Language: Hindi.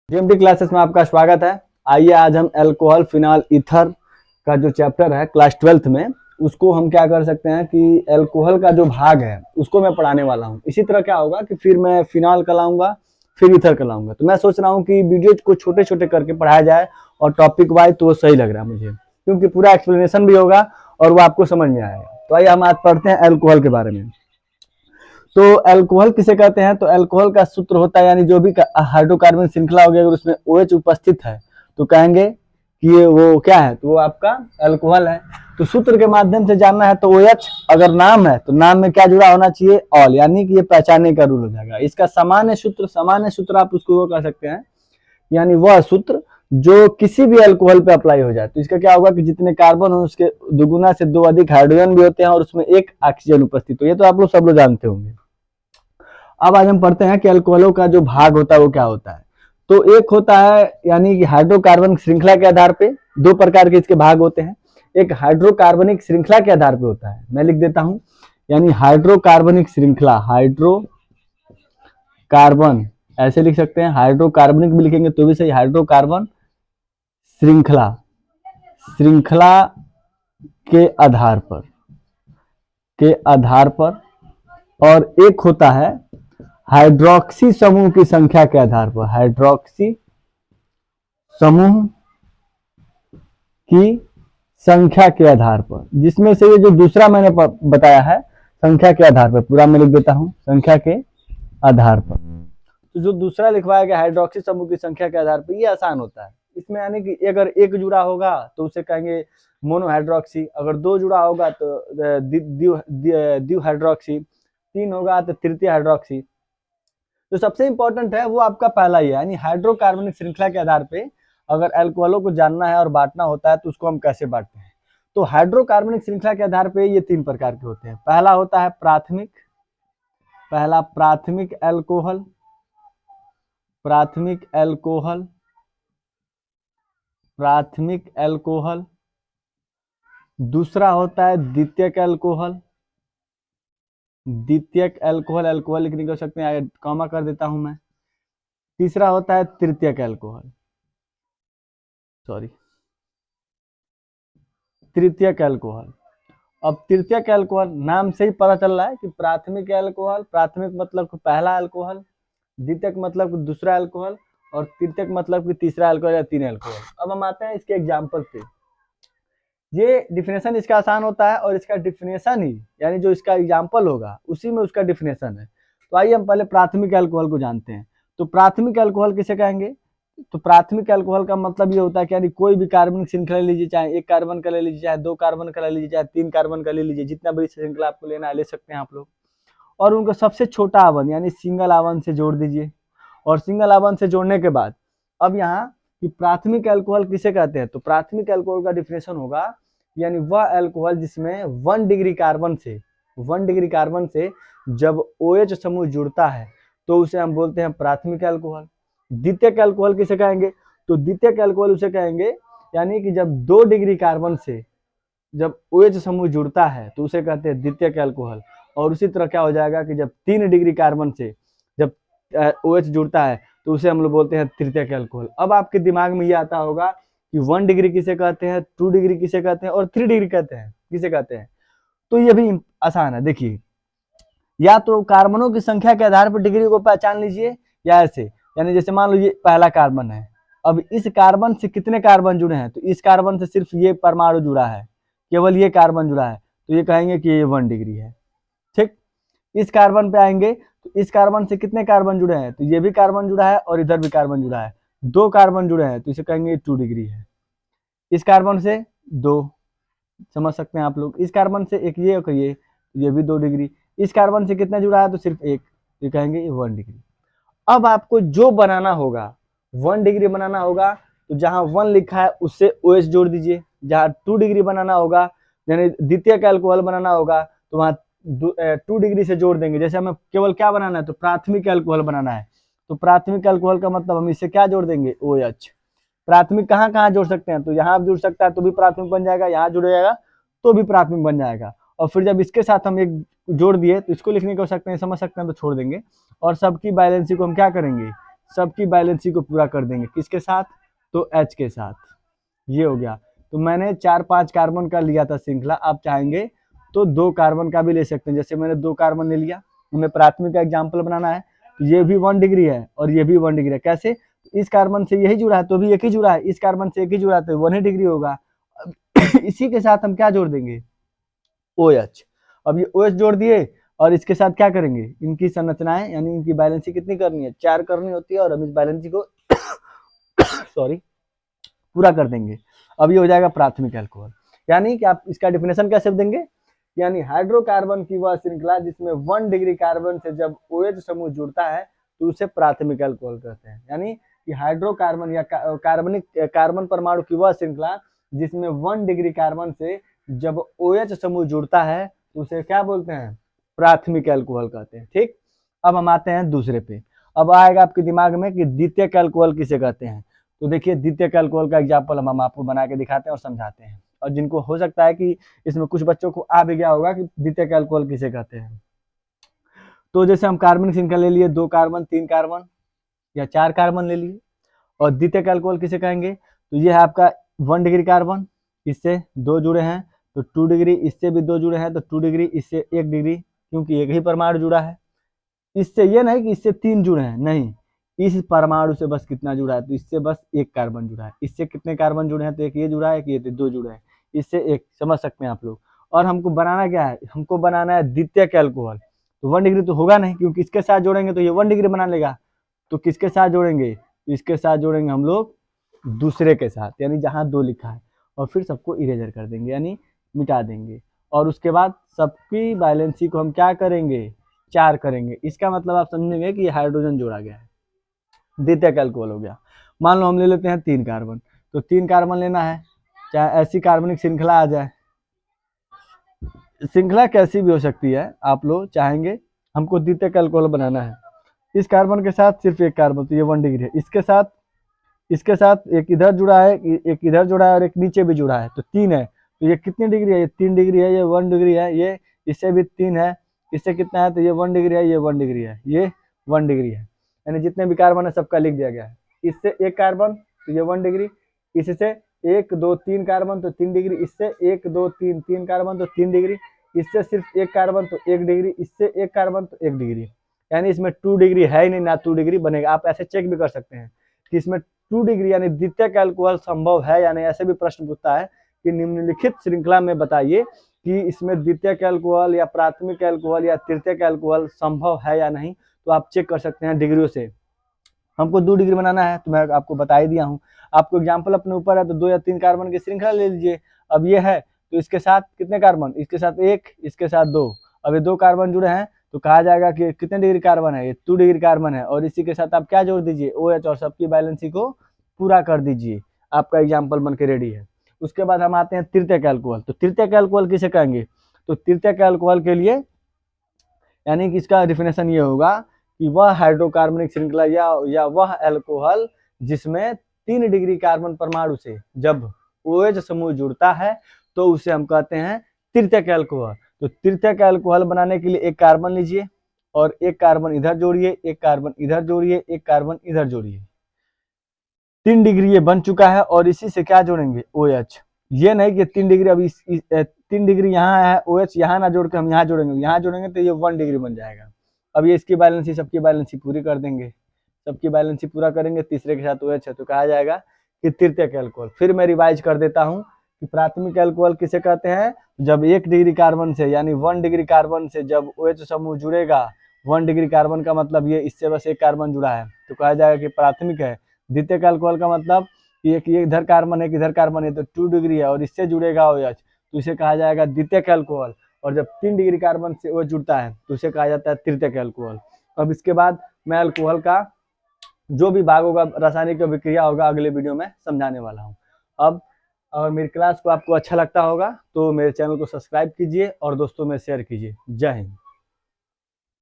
जीएमटी क्लासेस में आपका स्वागत है। आइए आज हम अल्कोहल फिनाल ईथर का जो चैप्टर है क्लास 12th में उसको हम क्या कर सकते हैं कि अल्कोहल का जो भाग है उसको मैं पढ़ाने वाला हूं। इसी तरह क्या होगा कि फिर मैं फिनाल का लाऊंगा, फिर ईथर का लाऊंगा। तो मैं सोच रहा हूं कि वीडियो को छोटे छोटे करके पढ़ाया जाए और टॉपिक वाइज, तो वो सही लग रहा है मुझे, क्योंकि पूरा एक्सप्लेनेशन भी होगा और वो आपको समझ में आएगा। तो आइए हम आज पढ़ते हैं अल्कोहल के बारे में। तो अल्कोहल किसे कहते हैं? तो अल्कोहल का सूत्र होता है, यानी जो भी हाइड्रोकार्बन श्रृंखला हो गया अगर उसमें OH उपस्थित है तो कहेंगे कि ये वो क्या है, तो वो आपका अल्कोहल है। तो सूत्र के माध्यम से जानना है तो OH, अगर नाम है तो नाम में क्या जुड़ा होना चाहिए? ऑल, यानी कि ये पहचानने का रूल हो जाएगा। इसका सामान्य सूत्र आप उसको वो कह सकते हैं, यानी वह सूत्र जो किसी भी अल्कोहल पे अप्लाई हो जाए। तो इसका क्या होगा कि जितने कार्बन हो उसके दुगुना से 2 अधिक हाइड्रोजन भी होते हैं और उसमें एक ऑक्सीजन उपस्थित हो। ये तो आप लोग सब लोग जानते होंगे। अब आज हम पढ़ते हैं कि अल्कोहलों का जो भाग होता है वो क्या होता है। तो एक होता है, यानी कि हाइड्रोकार्बन श्रृंखला के आधार पे दो प्रकार के इसके भाग होते हैं। एक हाइड्रोकार्बनिक श्रृंखला के आधार पे होता है, मैं लिख देता हूं, यानी हाइड्रोकार्बनिक श्रृंखला, हाइड्रोकार्बन ऐसे लिख सकते हैं, हाइड्रोकार्बनिक भी लिखेंगे तो भी सही, हाइड्रोकार्बन श्रृंखला, श्रृंखला के आधार पर। और एक होता है हाइड्रोक्सी समूह की संख्या के आधार पर, हाइड्रोक्सी समूह की संख्या के आधार पर, जिसमें से ये जो दूसरा मैंने बताया है संख्या के आधार पर, पूरा मैं लिख देता हूं, संख्या के आधार पर। तो जो दूसरा लिखवाया गया हाइड्रोक्सी समूह की संख्या के आधार पर, ये आसान होता है। इसमें यानी कि अगर एक जुड़ा होगा तो उसे कहेंगे मोनोहाइड्रोक्सी, अगर दो जुड़ा होगा तो द्विहाइड्रोक्सी, तीन होगा तो तृतीय हाइड्रोक्सी। जो सबसे इंपॉर्टेंट है वो आपका पहला ही है, यानी हाइड्रोकार्बनिक श्रृंखला के आधार पे अगर अल्कोहलों को जानना है और बांटना होता है तो उसको हम कैसे बांटते हैं। तो हाइड्रोकार्बनिक श्रृंखला के आधार पे ये तीन प्रकार के होते हैं। पहला होता है प्राथमिक अल्कोहल, दूसरा होता है द्वितीयक अल्कोहल लिखने को सकते हैं, कॉमा कर देता हूं मैं। तीसरा होता है तृतीयक अल्कोहल, अब तृतीयक अल्कोहल नाम से ही पता चल रहा है कि प्राथमिक अल्कोहल, प्राथमिक मतलब पहला अल्कोहल, द्वितीयक मतलब दूसरा अल्कोहल, और तृतीयक मतलब कि तीसरा अल्कोहल या तीन अल्कोहल। अब हम आते हैं इसके एग्जाम्पल पे। ये डिफिनेशन इसका आसान होता है और इसका डिफिनेशन ही, यानी जो इसका एग्जाम्पल होगा उसी में उसका डिफिनेशन है। तो आइए हम पहले प्राथमिक अल्कोहल को जानते हैं। तो प्राथमिक अल्कोहल किसे कहेंगे? तो प्राथमिक अल्कोहल का मतलब ये होता है कि यानी कोई भी कार्बनिक श्रृंखला ले लीजिए, चाहे एक कार्बन का ले लीजिए, चाहे दो कार्बन का ले लीजिए, चाहे तीन कार्बन का ले लीजिए, जितना बड़ी श्रृंखला आपको लेना है ले सकते हैं आप लोग, और उनको सबसे छोटा आवन यानी सिंगल आवन से जोड़ दीजिए। और सिंगल आवन से जोड़ने के बाद अब यहाँ कि प्राथमिक अल्कोहल किसे कहते हैं? तो प्राथमिक अल्कोहल का डिफिनेशन होगा, यानी वह अल्कोहल जिसमें 1 डिग्री कार्बन से जब OH समूह जुड़ता है तो उसे हम बोलते हैं प्राथमिक अल्कोहल। द्वितीयक अल्कोहल किसे कहेंगे? तो द्वितीयक अल्कोहल उसे कहेंगे यानी कि जब 2 डिग्री कार्बन से जब OH समूह जुड़ता है तो उसे कहते हैं द्वितीयक अल्कोहल। और उसी तरह क्या हो जाएगा कि जब 3 डिग्री कार्बन से जब OH जुड़ता है तो उसे हम लोग बोलते हैं तृतीयक अल्कोहल। अब आपके दिमाग में ये आता होगा कि 1 डिग्री किसे कहते हैं, 2 डिग्री किसे कहते हैं और 3 डिग्री किसे कहते हैं। तो ये भी आसान है। देखिए, या तो कार्बनों की संख्या के आधार पर डिग्री को पहचान लीजिए, या ऐसे, यानी जैसे मान लो ये पहला कार्बन है, अब इस कार्बन से कितने कार्बन जुड़े हैं? तो इस कार्बन से सिर्फ ये परमाणु जुड़ा है, केवल ये कार्बन जुड़ा है, तो ये कहेंगे कि ये 1 डिग्री है। ठीक, इस कार्बन पे आएंगे तो इस कार्बन से कितने कार्बन जुड़े हैं? तो ये भी कार्बन जुड़ा है और इधर भी कार्बन जुड़ा है, 2 कार्बन जुड़े हैं तो इसे कहेंगे 2 डिग्री है। इस कार्बन से 2, समझ सकते हैं आप लोग, इस कार्बन से एक ये और ये भी 2 डिग्री। इस कार्बन से कितना जुड़ा है? तो सिर्फ एक, तो कहेंगे 1 डिग्री। अब आपको जो बनाना होगा 1 डिग्री बनाना होगा तो जहां 1 लिखा है उससे OH जोड़ दीजिए। जहां 2 डिग्री बनाना होगा, यानी द्वितीयक अल्कोहल बनाना होगा, तो वहां 2 डिग्री से जोड़ देंगे। जैसे हमें केवल क्या बनाना है? तो प्राथमिक अल्कोहल बनाना है, तो प्राथमिक अल्कोहल का मतलब हम इससे क्या जोड़ देंगे? OH। प्राथमिक कहाँ कहाँ जोड़ सकते हैं? तो यहाँ जुड़ सकता है तो भी प्राथमिक बन जाएगा, यहाँ जुड़ेगा तो भी प्राथमिक बन जाएगा। और फिर जब इसके साथ हम एक जोड़ दिए तो इसको लिखने को सकते हैं, समझ सकते हैं, तो छोड़ देंगे। और सबकी बैलेंसी को हम क्या करेंगे? सबकी बैलेंसी को पूरा कर देंगे। किसके साथ? तो H के साथ। ये हो गया। तो मैंने 4-5 कार्बन का लिया था श्रृंखला, आप चाहेंगे तो 2 कार्बन का भी ले सकते हैं। जैसे मैंने 2 कार्बन ले लिया, हमें प्राथमिक का एग्जाम्पल बनाना है, तो ये भी 1 डिग्री है और ये भी 1 डिग्री है। कैसे? इस कार्बन से यही जुड़ा है तो भी एक ही जुड़ा है, इस कार्बन से एक ही जुड़ा है तो 1 ही डिग्री होगा। इसी के साथ हम क्या जोड़ देंगे? OH। अब ये OH जोड़ दिए और इसके साथ क्या करेंगे? इनकी संरचनाएं यानी इनकी बैलेंसी कितनी करनी है? 4 करनी होती है और हम इस बैलेंसी को सॉरी पूरा कर देंगे। अब ये हो जाएगा प्राथमिक अल्कोहल। यानी कि आप इसका डिफिनेशन कैसे देंगे? यानी हाइड्रोकार्बन की वह श्रृंखला जिसमें 1 डिग्री कार्बन से जब OH समूह जुड़ता है तो उसे प्राथमिक अल्कोहल कहते हैं। यानी कि हाइड्रोकार्बन या कार्बन परमाणु की वह श्रृंखला जिसमें 1 डिग्री कार्बन से जब OH समूह जुड़ता है तो उसे क्या बोलते हैं? प्राथमिक अल्कोहल कहते हैं। ठीक, अब हम आते हैं दूसरे पे। अब आएगा आपके दिमाग में कि द्वितीयक अल्कोहल किसे कहते हैं। तो देखिए द्वितीयक अल्कोहल का एग्जाम्पल हम आपको बना के दिखाते हैं और समझाते हैं, और जिनको हो सकता है कि इसमें कुछ बच्चों को आ भी गया होगा कि द्वितीयक अल्कोहल किसे कहते हैं। तो जैसे हम कार्बन श्रृंखला ले लिए, 2 कार्बन, 3 कार्बन या 4 कार्बन ले लिए, और द्वितीयक अल्कोहल किसे कहेंगे? तो ये है आपका 1 डिग्री कार्बन, इससे 2 जुड़े हैं तो 2 डिग्री, इससे भी 2 जुड़े हैं तो 2 डिग्री, इससे 1 डिग्री, क्योंकि एक ही परमाणु जुड़ा है। इससे ये नहीं कि इससे 3 जुड़े हैं, नहीं, इस परमाणु से बस कितना जुड़ा है? तो इससे बस 1 कार्बन जुड़ा है। इससे कितने कार्बन जुड़े हैं? तो एक ये जुड़ा है, कि ये 2 जुड़े हैं, इससे 1, समझ सकते हैं आप लोग। और हमको बनाना क्या है? हमको बनाना है द्वितीयक अल्कोहल। तो 1 डिग्री तो होगा नहीं, क्योंकि इसके साथ जोड़ेंगे तो ये 1 डिग्री बना लेगा। तो किसके साथ जोड़ेंगे? इसके साथ जोड़ेंगे हम लोग दूसरे के साथ, यानी जहाँ 2 लिखा है, और फिर सबको इरेजर कर देंगे यानी मिटा देंगे। और उसके बाद सबकी बैलेंसी को हम क्या करेंगे? 4 करेंगे। इसका मतलब आप समझेंगे कि हाइड्रोजन जोड़ा गया है, द्वितीयक अल्कोहल हो गया। मान लो हम ले लेते हैं 3 कार्बन, तो 3 कार्बन लेना है, चाहे ऐसी कार्बनिक श्रृंखला आ जाए, श्रृंखला कैसी भी हो सकती है, आप लोग चाहेंगे हमको द्वितीयक अल्कोहल बनाना है। इस कार्बन के साथ सिर्फ 1 कार्बन, तो ये 1 डिग्री है। इसके साथ एक इधर जुड़ा है, एक इधर जुड़ा है और एक नीचे भी जुड़ा है, तो 3 है। तो ये कितनी डिग्री है? ये 3 डिग्री है, ये 1 डिग्री है, ये इससे भी 3 है, इससे कितना है? तो ये 1 डिग्री है, ये 1 डिग्री है, ये 1 डिग्री है। यानी जितने भी कार्बन है सबका लिख दिया गया है। इससे 1 कार्बन तो ये 1 डिग्री, इससे 1 2 3 कार्बन तो 3 डिग्री, इससे 1 2 3 3 कार्बन तो 3 डिग्री, इससे सिर्फ 1 कार्बन तो 1 डिग्री, इससे 1 कार्बन तो 1 डिग्री। यानी इसमें 2 डिग्री है ही नहीं, ना 2 डिग्री बनेगा। आप ऐसे चेक भी कर सकते हैं कि इसमें 2 डिग्री यानी द्वितीयक अल्कोहल संभव है या नहीं। ऐसे भी प्रश्न पूछता है कि निम्नलिखित श्रृंखला में बताइए कि इसमें द्वितीयक अल्कोहल या प्राथमिक अल्कोहल या तृतीयक अल्कोहल संभव है या नहीं। तो आप चेक कर सकते हैं डिग्रियों से। हमको 2 डिग्री बनाना है तो मैं आपको बता ही दिया हूँ। आपको एग्जाम्पल अपने ऊपर है तो 2 या 3 कार्बन की श्रृंखला ले लीजिए। अब ये है तो इसके साथ कितने कार्बन? इसके साथ 1, इसके साथ 2। अब ये 2 कार्बन जुड़े हैं तो कहा जाएगा कि कितने डिग्री कार्बन है? ये 2 डिग्री कार्बन है। और इसी के साथ आप क्या जोड़ दीजिए? OH, और सबकी बैलेंसी को पूरा कर दीजिए। आपका एग्जाम्पल बन के रेडी है। उसके बाद हम आते हैं तृतीयक अल्कोहल। तो तृतीयक अल्कोहल किसे कहेंगे? तो तृतीयक अल्कोहल के लिए यानी कि इसका डिफिनेशन ये होगा कि वह हाइड्रोकार्बनिक श्रृंखला या वह अल्कोहल जिसमें 3 डिग्री कार्बन परमाणु से जब OH समूह जुड़ता है तो उसे हम कहते हैं तृतीयक अल्कोहल। तो तृतीयक अल्कोहल बनाने के लिए 1 कार्बन लीजिए और 1 कार्बन इधर जोड़िए, 1 कार्बन इधर जोड़िए, 1 कार्बन इधर जोड़िए। 3 डिग्री ये बन चुका है और इसी से क्या जोड़ेंगे? OH। ये नहीं कि 3 डिग्री अभी 3 डिग्री यहाँ है, OH यहाँ ना जोड़ के हम यहाँ जोड़ेंगे, यहाँ जोड़ेंगे तो ये 1 डिग्री बन जाएगा। अब ये इसकी बैलेंसी सबकी बैलेंसी पूरी कर देंगे, सबकी बैलेंसी पूरा करेंगे, तीसरे के साथ OH है तो कहा जाएगा कि तृतीयक अल्कोहल। फिर मैं रिवाइज कर देता हूँ कि प्राथमिक अल्कोहल किसे कहते हैं? जब 1 डिग्री कार्बन से यानी 1 डिग्री कार्बन से जब OH समूह जुड़ेगा, 1 डिग्री कार्बन का मतलब ये इससे बस 1 कार्बन जुड़ा है तो कहा जाएगा कि प्राथमिक है। द्वितीयक अल्कोहल का मतलब एक इधर कार्बन है, इधर कार्बन है तो 2 डिग्री है और इससे जुड़ेगा OH तो इसे कहा जाएगा द्वितीयक अल्कोहल। और जब 3 डिग्री कार्बन से OH जुड़ता है तो इसे कहा जाता है तृतीयक अल्कोहल। अब इसके बाद मैं अल्कोहल का जो भी भाग होगा, रासायनिक अभिक्रिया होगा, अगले वीडियो में समझाने वाला हूँ। अब अगर मेरी क्लास को आपको अच्छा लगता होगा तो मेरे चैनल को सब्सक्राइब कीजिए और दोस्तों में शेयर कीजिए। जय हिंद।